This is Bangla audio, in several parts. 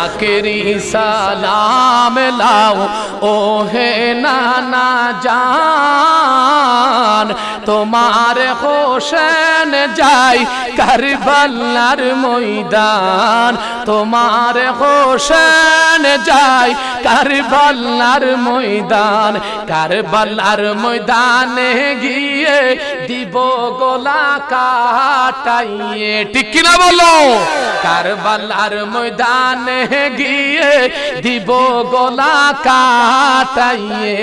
আখেরি সালাম লাও ও হে নানা জান, তোমার হোসেন যাই কারবালার ময়দান, তোমার হোসেন যাই কারবালার ময়দান, কারবালার ময়দানে গিয়ে দিব গলা কাটাইয়ে, ঠিক কিনা বলো? কারবালার ময়দানে গিয়ে দিব গলা কাটাইয়ে,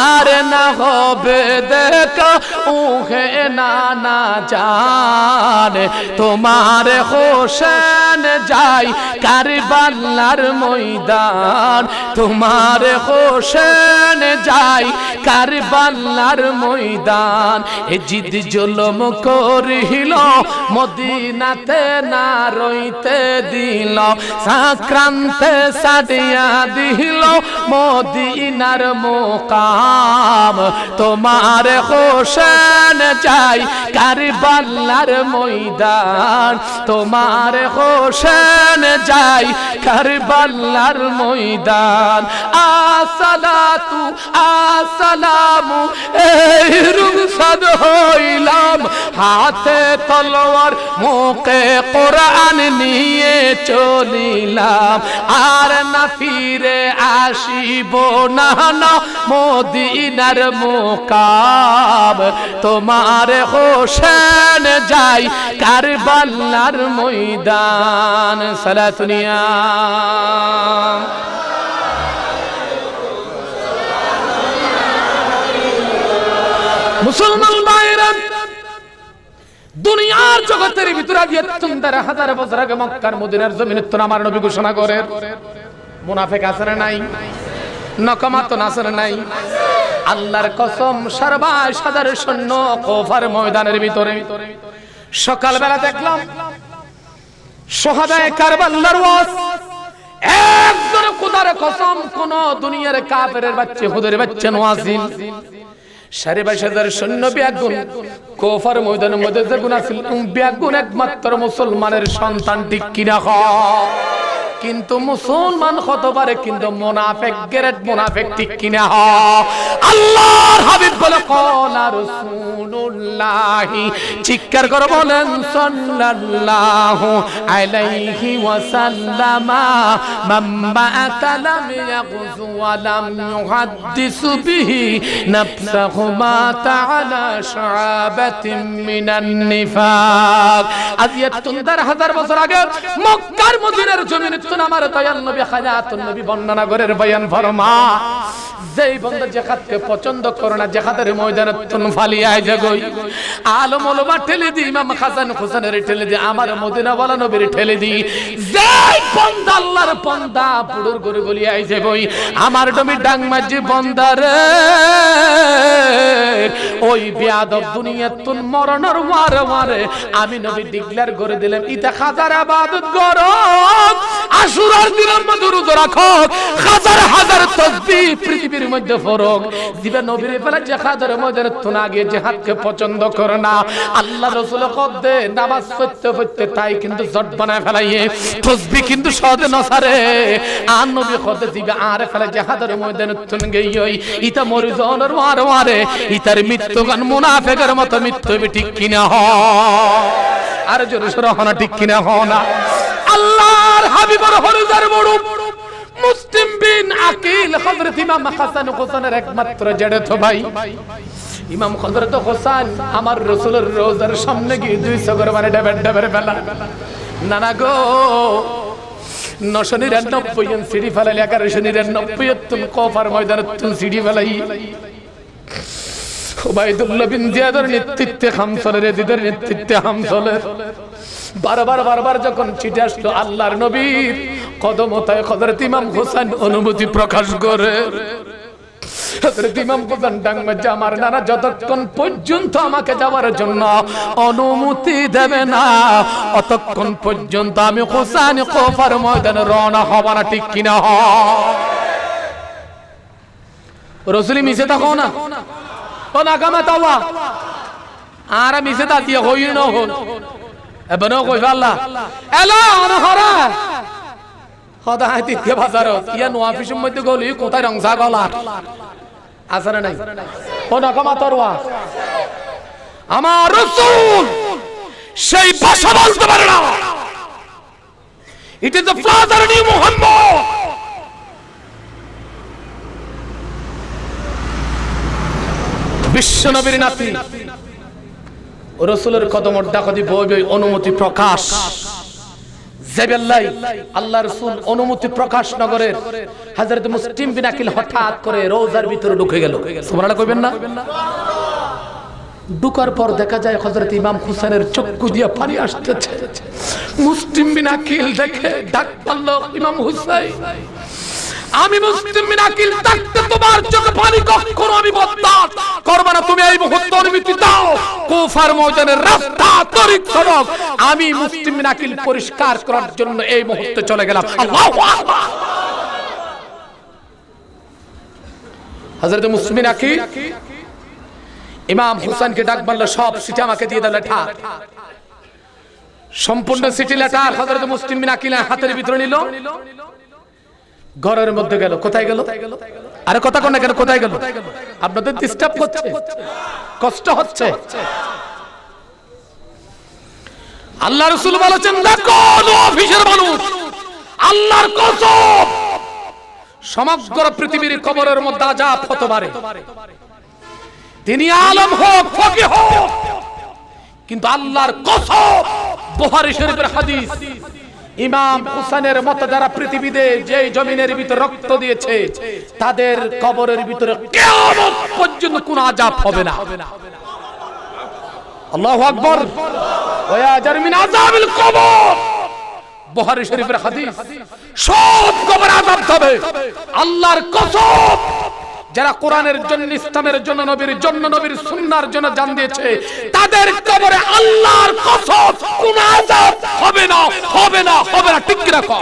আর না হবে দেখা উহে নানা জান, তোমার হোসেন যাই কারবালার ময়দান, তোমার হোসেন যাই কারবালার ময়দান। এ জিদ জুলুম করিল মদিনাতে না রইতে দিল, সাক্রান্তে সাদিয়া দিল মদিনার মুকাম, তোমার হোসেন যাই কারবালার ময়দান, তোমার হোসেন যাই কারবালার ময়দান। আসসালাতু আসসালামু এই রুমসাদ হইলাম, হাতে তলোয়ার মুখে কোরআন নিয়ে চলিলাম, আর না ফিরে আসিব না মদিনার মুকাম, তোমার হোসেন যাই কারবালার ময়দান। সালাতুনিয়া মুসলমান ভাইরা, দুনিয়ার জগতের ভিতরে দিয়ে ৩,০০০ বছর আগে মক্কার মদিনার জমিনে তো আমার নবী ঘোষণা করে, মুনাফিক আছে না নাই? নকমাত আছে না নাই? আল্লাহর কসম, সর্বাই সাদার সৈন্য কুফার ময়দানের ভিতরে সকালবেলা দেখলাম শহাদায়ে কারবালার ওয়াজ, একজন খোদার কসম কোন দুনিয়ার কাফেরের বাচ্চা হুদের বাচ্চা নওয়াজিল ২২,০০০ সৈন্য ব্যাগুন কুফার ময়দানের মধ্যে যেগুন আছিল, ব্যাগুন একমাত্র মুসলমানের সন্তান, ঠিক কিনা? কিন্তু মুসলমান হতে পারে, কিন্তু মুনাফিক গ্রেট মুনাফিক, ঠিক কিনা? আল্লাহর হাবিব বলে কলা রাসূলুল্লাহ, চিৎকার করে বলেন সাল্লাল্লাহু আলাইহি ওয়াসাল্লাম, মান বা'আতা লাম ইয়াগযু ওয়া লাম ইউহাদ্দিসু বিহি নাফসাহু মা তাআলা শাআবাতিন মিনান নিফাক। আজ ৭৩,০০০ বছর আগে মক্কার মদিনার জমিনে আমার দয়াল নবী হায়াতুন নবী বর্ণনা করেন, বয়ান ফরমা, যেই বান্দা জিহাদকে পছন্দ করে না, জিহাদের ময়দানে তুন ফালিয়ায় যাগই, আলম ওলামা ঠেলে দি, ইমাম হাসান হুসাইনের ঠেলে দি, আমার মদিনা ওয়ালা নবীর ঠেলে দি, যেই বান্দা আল্লাহর বান্দা পুরুর গরে গলিয়ায় যাগই, আমার নবী ডাং মাঝি বান্দারে ওই বেয়াদব দুনিয়া তুন মরণের ওয়ারে ওয়ারে আমি নবী ডিক্লেয়ার করে দিলাম, ইতা হাজার ইবাদত করো, আশুরার দিনের মধ্যে রোজা রাখো, হাজার হাজার তাসবিহ পৃথিবীর মধ্যে ফরক দিবে, নবীর বেলা জিহাদের ময়দানে তুন আগে জিহাদকে পছন্দ করে না, আল্লাহ রাসূল কদে নামাজ পড়তে পড়তে তাই কিন্তু জট বানায় ফেলাইয়ে, তাসবিহ কিন্তু সহজে নসারে, আর নবী কদে দিবে আর ফেলা জিহাদের ময়দানে তুন গইই, ইতা মরিজনের ওয়ারে ওয়ারে ইতার মৃত্যু গান মুনাফিকের মতো মৃত্যু হবে, ঠিক কিনা? আর জোরে সোরে হনা, ঠিক কিনা? হনা আল্লাহর হাবিবের হরজার বড় মুসলিম বিন আকিল হযরত ইমাম হাসান হোসেনের একমাত্র জেঠো ভাই ইমাম হযরত হোসেন আমার রাসূলের রওজার সামনে গিয়ে 200 করে মানে ডেবের বেলা, নানা গো 999 সিঁড়ি ফেলাইলে 1199 তুন কুফার ময়দানে তুন সিঁড়ি ফেলাই, উবাইদুল্লাহ বিন জিয়াদের নেতৃত্বে হামসলের এদিদের নেতৃত্বে হামসলের বারবার যখন চিঠি আসলো আল্লাহর নবীর কদমতায় হযরত ইমাম হোসেন অনুমতি প্রকাশ করে, হযরত ইমাম হোসেন ডাং মাঝে, আমার নানা যতক্ষণ পর্যন্ত আমাকে যাওয়ার জন্য অনুমতি দেবে না অতক্ষণ পর্যন্ত আমি হোসেন কুফার ময়দানে রওনা হব না, ঠিক কিনা? রাসূল মিছে থাকো না, ও নাকামা তাওয়া আর মিছে তা দিয়ে হই না হল এবারও কই আল্লাহ এলা অনহরা হদা হাতি দিয়ে বাজারত ইয়া নোয়া ফিসের মধ্যে গলি কোথায় রংসা গলার আছে না নাই ও নকমা তরওয়া আমার রাসূল সেই ভাষা বলতে পারে না it is the father new Muhammad বিশ্ব নবীর নাতি রাসূলের কদমর ডাকদি বই বই অনুমতি প্রকাশ জেবেল্লাই আল্লাহ রাসূল অনুমতি প্রকাশ নগরের হযরত মুসলিম বিন আকিল হঠাৎ করে রওজার ভিতরে ঢুকে গেল সুবহানাল্লাহ কইবেন না ঢুকার পর দেখা যায় হযরত ইমাম হুসাইনের চক্ষু দিয়ে পানি আসতেছে মুসলিম বিন আকিল দেখে ডাক পড়ল ইমাম হুসাইন আমি মুসলিম বিন আকিল থাকতে তোমার চোখে পানি কখনো আমি বরদাস্ত করব না তুমি এই মুহূর্তে অনুমতি দাও কুফার ময়দানের রাস্তা তরিক সড়ক আমি মুসলিম বিন আকিল পরিষ্কার করার জন্য এই মুহূর্তে চলে গেলাম আল্লাহু আকবার হযরত মুসলিম বিন আকিল ইমাম হুসাইনকে ডাক বলল সব সিটি আমাকে দিয়ে দাও লেখা সম্পূর্ণ সিটি লেটার হযরত মুসলিম বিন আকিল হাতের ভিতরে নিল ঘরের মধ্যে গেল কোথায় গেল আরে কথা কোন না কেন কোথায় গেল আপনাদের ডিস্টার্ব করছে কষ্ট হচ্ছে আল্লাহ রাসূল বলেছেন দেখো অফিসের মানুষ আল্লাহর কসম সমগ্র পৃথিবীর কবরের মধ্যে আযাব হতে পারে তিনি আলেম হোক ফকিহ হোক কিন্তু আল্লাহর কসম বুখারী শরীফের হাদিস ইমাম হুসাইনের মত যারা পৃথিবীতে যে জমিনের ভিতর রক্ত দিয়েছে তাদের কবরের ভিতরে কিয়ামত পর্যন্ত কোনো আযাব হবে না আল্লাহু আকবার ওয়া ইয়াজার মিন আযাবিল কবর বুখারী শরীফের হাদিস সব কবর আযাব হবে আল্লাহর কসম যারা কোরআনের জন্য ইসলামের জন্য নবীর সুন্নাহর জন্য জান দিয়েছে তাদের কবরে আল্লাহর কসম কোন আযাব হবে না হবে না হবে না ঠিক রাখো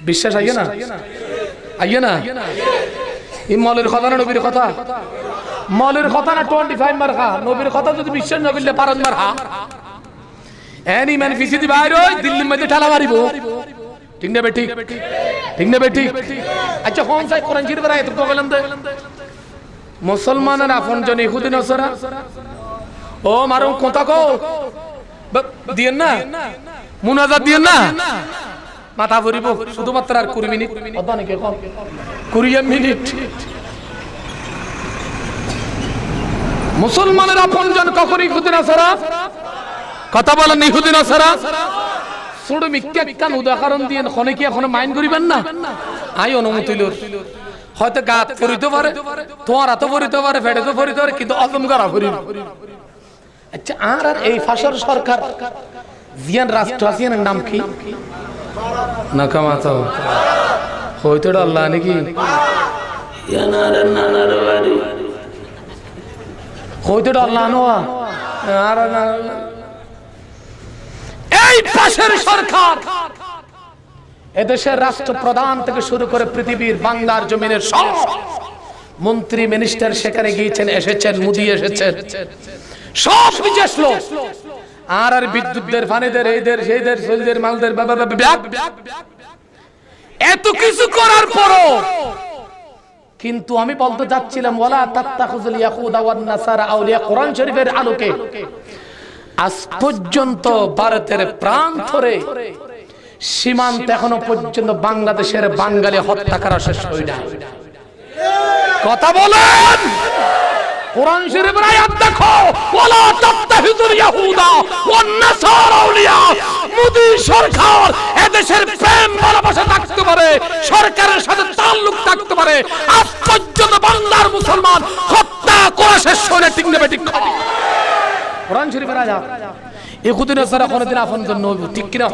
বিশ্বাস আইয়ে না এই মৌলের কথা না নবীর কথা মৌলের কথা না 25 মারখা নবীর কথা যদি বিশ্বাস না করলে পারন মারহা এনি ম্যান ফিসিদি বাইরে দিল্লির মধ্যে ঠালা মারিব ঠিক না বেটি ঠিক না বেটি আচ্ছা কোন সাই কোরআন শরীফের আয়াত তো বলেন দে মুসলমানের আপনজন ইহুদি নসরা ও মারো কথা কো দিয়েন না মুনাজাত দিয়েন না মাথা ভরিব শুধুমাত্র আর 20 মিনিট কথা নাকি কম 20 মিনিট মুসলমানের আপনজন কখন ইহুদি নসরা কথা বলেন ইহুদি নসরা ছোট মিক্কান উদাহরণ দিয়ে খনে কি এখন মাইন্ড করিবেন না আই অনুমতি লর হয়তো গাত ফরিতে পারে তোমার হাতে ফরিতে পারে ফেটে তো ফরিতে পারে কিন্তু অজম করা ফরিব আচ্ছা আর এই ফাঁসর সরকার জিয়ান রাষ্ট্র আসিয়ানের নাম কি না কামাতো হয়তো আল্লাহ নাকি হয়তো আল্লাহ নোয়া আর এই পাশের সরকার এদেশের রাষ্ট্রপ্রধান থেকে শুরু করে পৃথিবীর বাংলার জমিনের সব মন্ত্রী মিনিস্টার সেখানে গিয়েছেন এসেছেন মোদি এসেছেন সব বিদেশ লোক আর বিদ্যুৎদের ফানিদের এইদের সেইদের সলদের মালদের এত কিছু করার পরও কিন্তু আমি বলতে যাচ্ছিলাম ওয়ালা তাত্তাখুযুল ইয়াহুদা ওয়ান নাসারা আউলিয়া কোরআন শরীফের আলোকে আজ পর্যন্ত ভারতের প্রান্তরে সীমান্ত এখনো পর্যন্ত বাংলাদেশের বাঙালি হত্যা করা শেষ হয় না কথা বলেন কোরআন শরীফের আয়াত দেখো ওয়ালা তাত্তাখিযুল ইয়াহুদা ওয়ান নাসারা আউলিয়া মোদি সরকার এদেশের প্রেম ভালোবাসা থাকতে পারে সরকারের সাথে তাল্লুক থাকতে পারে আজ পর্যন্ত বাংলার মুসলমান হত্যা করা শেষ হয় না ঠিক না বেঠিক কোরআন শরীফের আয়াত ইহুদি নাসারা কোনদিন আপন জন্য ঠিক কি না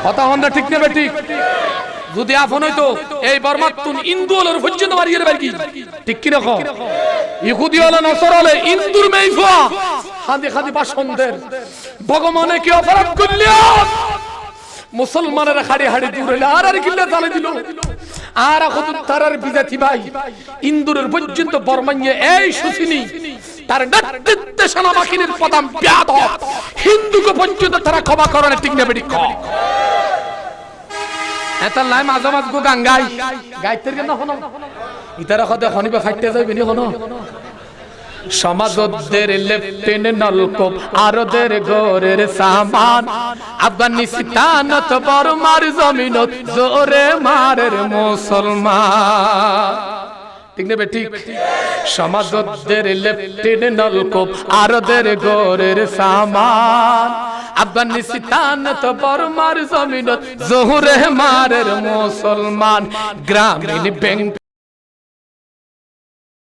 কথা হন না ঠিক না বেঠিক যদি আপন হইতো এই বর্মাতুন ইন্দুলের পর্যন্ত মারিয়ে দেবে কি ঠিক কি না ইহুদি হলো নসর হলে ইন্দুর মেইফা খাদি খাদি বাসন্দের ভগবানে কি অপরাধ করল মুসলমানের হাড়ি হাড়ি দূরে আর কিল্লা চালে দিল আর এখন তারার বিজাতি ভাই ইন্দুরের পর্যন্ত বর্মাইয়ে এই সুসিনী তার নেতৃত্বে সেনাবাহিনীর প্রধান ব্যাধ হিন্দুকে পর্যন্ত তারা ক্ষমা করে না ঠিক না বেঠিক এটা লাই মাঝে মাঝে গো গাঙ্গাই গাইতের কেন হনো ইতারা কদে হনিবে ফাইটতে যাইবে নি হনো সমাজদের লেফটেন নলকূপ আরদের গোরের সামান আফগানিস্তানত বর্মার জমিনত জোরে মারের মুসলমান ঠিক নেবে ঠিক সমাজদের লেফটেন নলকূপ আরদের গোরের সামান আফগানিস্তানত বর্মার জমিনত জোরে মারের মুসলমান গ্রামীণ ব্যাংক